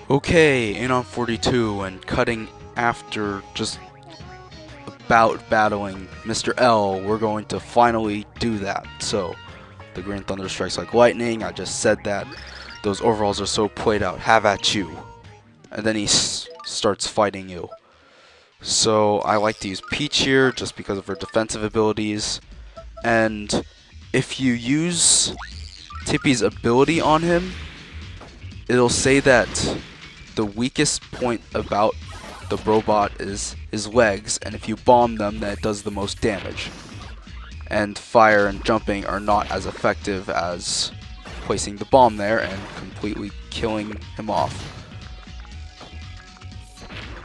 Okay, in on 42 and cutting after just about battling Mr. L, we're going to finally do that. So, the Green Thunder strikes like lightning. I just said that. Those overalls are so played out. Have at you. And then he starts fighting you. So, I like to use Peach here just because of her defensive abilities. And if you use Tippy's ability on him, it'll say that the weakest point about the robot is his legs, and if you bomb them, then it does the most damage. And fire and jumping are not as effective as placing the bomb there and completely killing him off.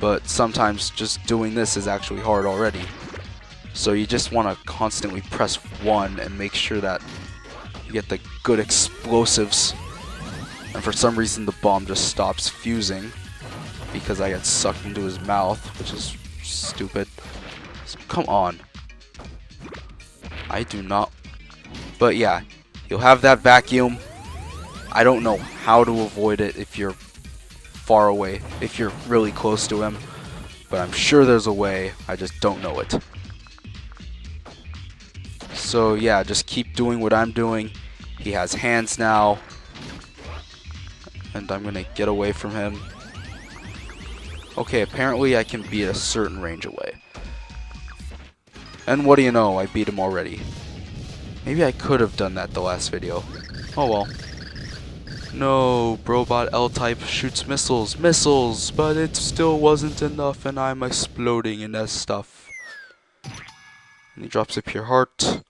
But sometimes just doing this is actually hard already. So you just want to constantly press 1 and make sure that you get the good explosives. And for some reason the bomb just stops fusing because I get sucked into his mouth, which is stupid. So come on. I do not. But yeah, you'll have that vacuum. I don't know how to avoid it if you're far away, if you're really close to him. But I'm sure there's a way, I just don't know it. So yeah, just keep doing what I'm doing. He has hands now. And I'm gonna get away from him. Okay, apparently I can be at a certain range away. And what do you know, I beat him already. Maybe I could have done that the last video. Oh well. No, Brobot L-Type shoots missiles, but it still wasn't enough and I'm exploding in that stuff. And he drops a pure heart.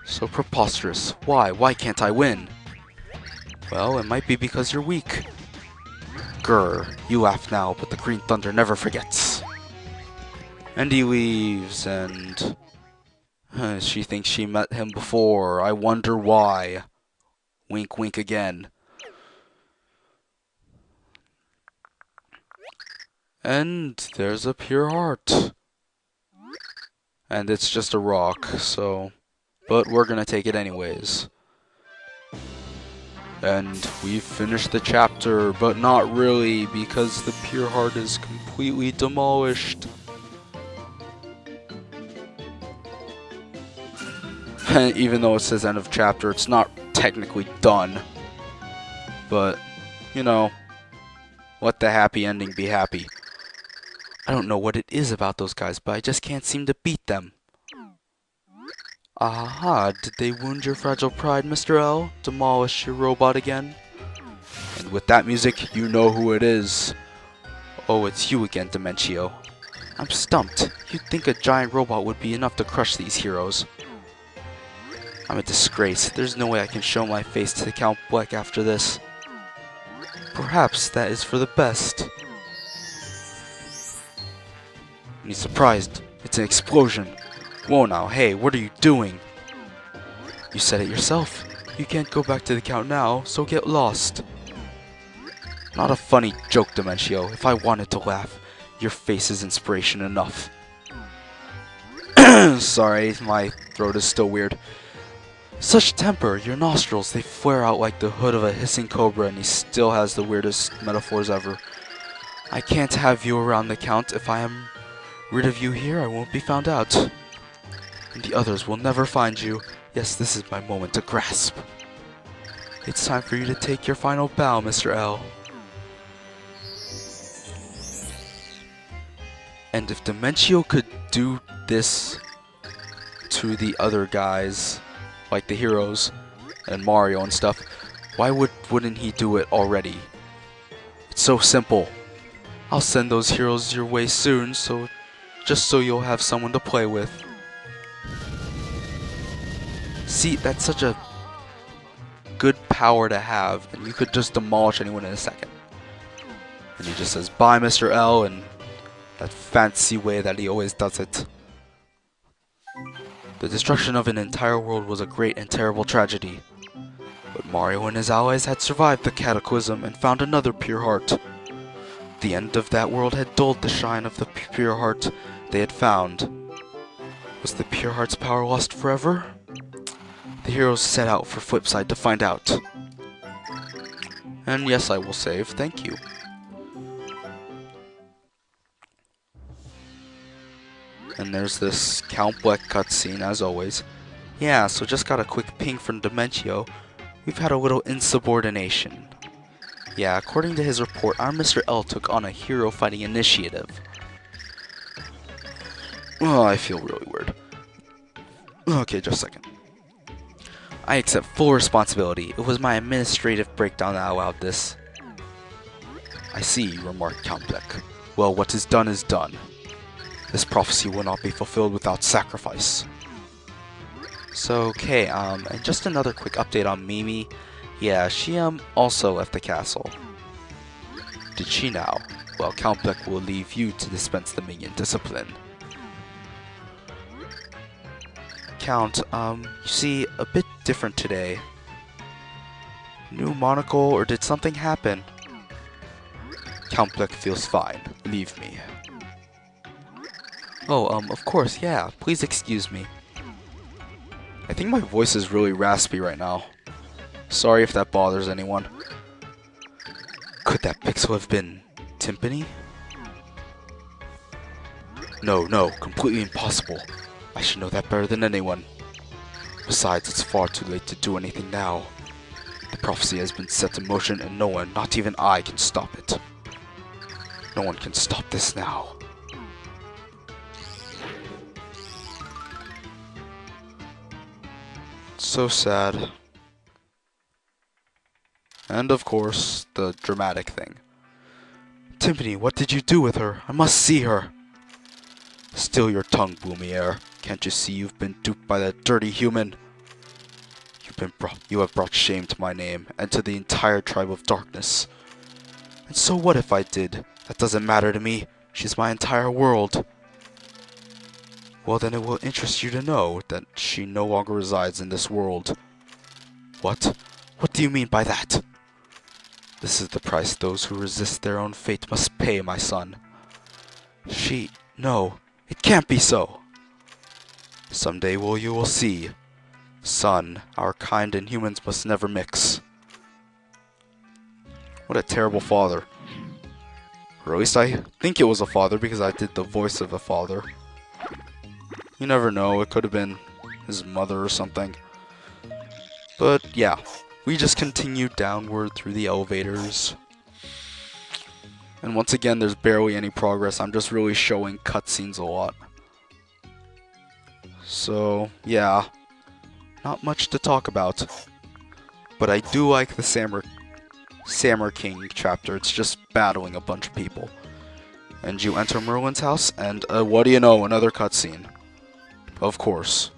So preposterous. Why can't I win? Well, it might be because you're weak. Grr, you laugh now, but the Green Thunder never forgets. And he leaves, and she thinks she met him before. I wonder why. Wink, wink again. And there's a pure heart. And it's just a rock, so... But we're gonna take it anyways. And we've finished the chapter, but not really, because the pure heart is completely demolished. Even though it says end of chapter, it's not technically done. But, you know, let the happy ending be happy. I don't know what it is about those guys, but I just can't seem to beat them. Aha, did they wound your fragile pride, Mr. L? Demolish your robot again? And with that music, you know who it is. Oh, it's you again, Dementio. I'm stumped. You'd think a giant robot would be enough to crush these heroes. I'm a disgrace. There's no way I can show my face to Count Bleck after this. Perhaps that is for the best. And he's surprised. It's an explosion. Whoa now, hey, what are you doing? You said it yourself. You can't go back to the Count now, so get lost. Not a funny joke, Dementio. If I wanted to laugh, your face is inspiration enough. Sorry, my throat is still weird. Such temper, your nostrils, they flare out like the hood of a hissing cobra, and he still has the weirdest metaphors ever. I can't have you around the Count. If I am rid of you here, I won't be found out. And the others will never find you. Yes, this is my moment to grasp. It's time for you to take your final bow, Mr. L. And if Dementio could do this to the other guys, like the heroes and Mario and stuff, why wouldn't he do it already? It's so simple. I'll send those heroes your way soon, just so you'll have someone to play with. See, that's such a good power to have, and you could just demolish anyone in a second. And he just says, bye, Mr. L, and that fancy way that he always does it. The destruction of an entire world was a great and terrible tragedy. But Mario and his allies had survived the cataclysm and found another pure heart. The end of that world had dulled the shine of the pure heart they had found. Was the pure heart's power lost forever? The heroes set out for Flipside to find out. And yes, I will save. Thank you. And there's this Count Bleck cutscene, as always. Yeah, so just got a quick ping from Dementio. We've had a little insubordination. Yeah, according to his report, our Mr. L took on a hero fighting initiative. Oh, I feel really weird. Okay, just a second. I accept full responsibility. It was my administrative breakdown that allowed this. I see, remarked Count Bleck. Well, what is done is done. This prophecy will not be fulfilled without sacrifice. So, okay, and just another quick update on Mimi. Yeah, she, also left the castle. Did she now? Well, Count Bleck will leave you to dispense the minion discipline. Count, you see, a bit different today. New monocle, or did something happen? Count Bleck feels fine. Leave me. Oh, of course, yeah. Please excuse me. I think my voice is really raspy right now. Sorry if that bothers anyone. Could that pixel have been Tympany? No, completely impossible. I should know that better than anyone. Besides, it's far too late to do anything now. The prophecy has been set in motion and no one, not even I, can stop it. No one can stop this now. So sad. And of course, the dramatic thing. Tympany, what did you do with her? I must see her. Still your tongue, Blumiere. Can't you see you've been duped by that dirty human? You have brought shame to my name, and to the entire tribe of darkness. And so what if I did? That doesn't matter to me. She's my entire world. Well, then it will interest you to know that she no longer resides in this world. What? What do you mean by that? This is the price those who resist their own fate must pay, my son. No, it can't be so. Someday you will see. Son, our kind and humans must never mix. What a terrible father. Or at least I think it was a father because I did the voice of a father. You never know, it could have been his mother or something. But yeah, we just continue downward through the elevators. And once again, there's barely any progress. I'm just really showing cutscenes a lot. So, yeah. Not much to talk about. But I do like the Samur King chapter. It's just battling a bunch of people. And you enter Merlin's house, and what do you know? Another cutscene. Of course.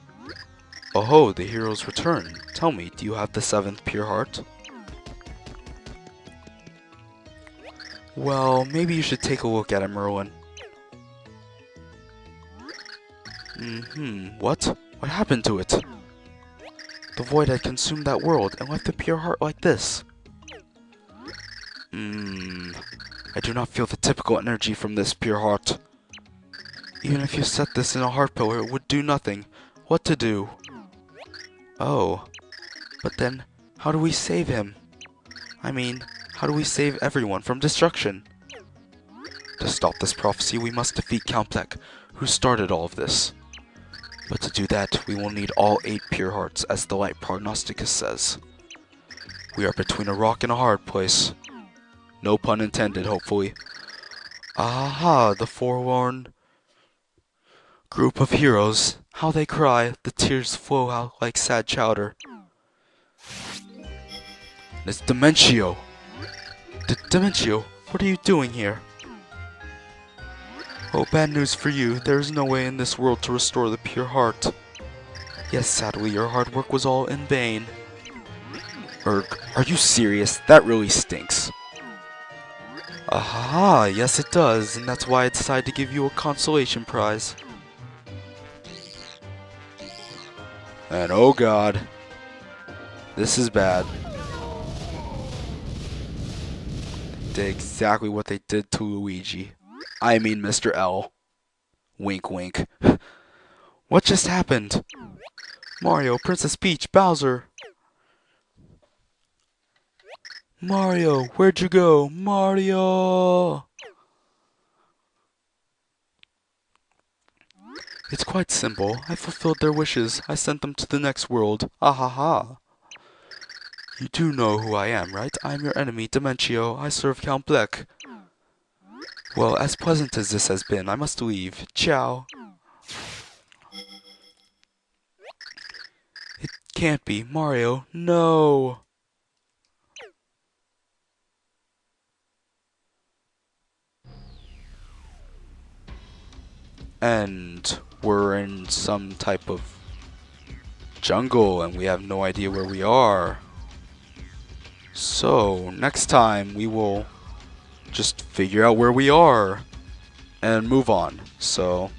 Oh ho, the heroes return. Tell me, do you have the 7th pure heart? Well, maybe you should take a look at it, Merlin. What? What happened to it? The void had consumed that world and left the pure heart like this. I do not feel the typical energy from this pure heart. Even if you set this in a heart pillar, it would do nothing. What to do? Oh. But then, how do we save him? I mean, how do we save everyone from destruction? To stop this prophecy, we must defeat Count Bleck, who started all of this. But to do that, we will need all 8 pure hearts, as the Light Prognosticus says. We are between a rock and a hard place. No pun intended, hopefully. Aha, the forlorn group of heroes. How they cry, the tears flow out like sad chowder. It's Dementio! Dementio, what are you doing here? Oh, bad news for you. There is no way in this world to restore the pure heart. Yes, sadly, your hard work was all in vain. Erg, are you serious? That really stinks. Aha, yes it does, and that's why I decided to give you a consolation prize. And oh god, this is bad. They did exactly what they did to Luigi. I mean Mr. L. Wink wink. What just happened? Mario, Princess Peach, Bowser. Mario, where'd you go? Mario! It's quite simple. I fulfilled their wishes. I sent them to the next world. Ah ha ha. You do know who I am, right? I am your enemy, Dementio. I serve Count Bleck. Well, as pleasant as this has been, I must leave. Ciao. It can't be. Mario, no! And we're in some type of jungle and we have no idea where we are. So, next time we will just figure out where we are and move on. So,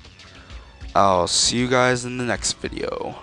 I'll see you guys in the next video.